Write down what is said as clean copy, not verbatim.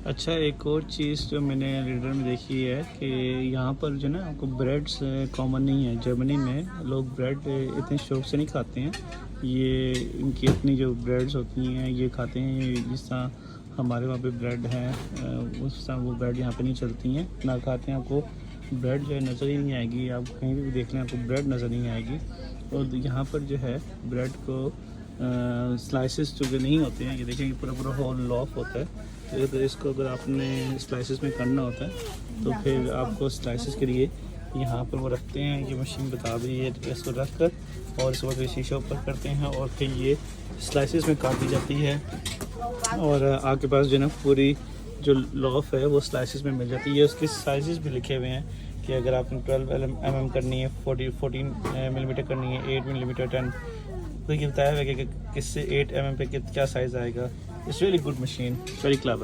अच्छा, एक और चीज़ जो मैंने रीडर में देखी है कि यहाँ पर जो ना आपको ब्रेड्स कॉमन नहीं है। जर्मनी में लोग ब्रेड इतने शौक से नहीं खाते हैं। ये इनकी अपनी जो ब्रेड्स होती हैं ये खाते हैं। जिस तरह हमारे वहाँ पे ब्रेड है उस तरह वो ब्रेड यहाँ पे नहीं चलती हैं ना खाते हैं। आपको ब्रेड जो है नज़र ही नहीं आएगी। आप कहीं भी देख लें आपको ब्रेड नज़र नहीं आएगी। और यहाँ पर जो है ब्रेड को स्लाइसेस जो कि नहीं होते हैं, ये देखें पूरा पूरा होल लॉफ होता है। तो इसको अगर आपने स्लाइसेस में करना होता है तो फिर आपको स्लाइसेस के लिए यहाँ पर वो रखते हैं। ये मशीन बता रही है, इसको रख कर और इसको फिर शीशे ऊपर करते हैं और फिर ये स्लाइसेस में काट दी जाती है। और आपके पास जो है ना पूरी जो लॉफ है वो स्लाइसेस में मिल जाती है। उसके साइजेस भी लिखे हुए हैं कि अगर आपने 12 mm करनी है, 14 मिलीमीटर करनी है, 8 मिलीमीटर 10, तो ये बताया हुआ है कि किससे 8 mm पे क्या साइज़ आएगा। It's really good machine, very clever.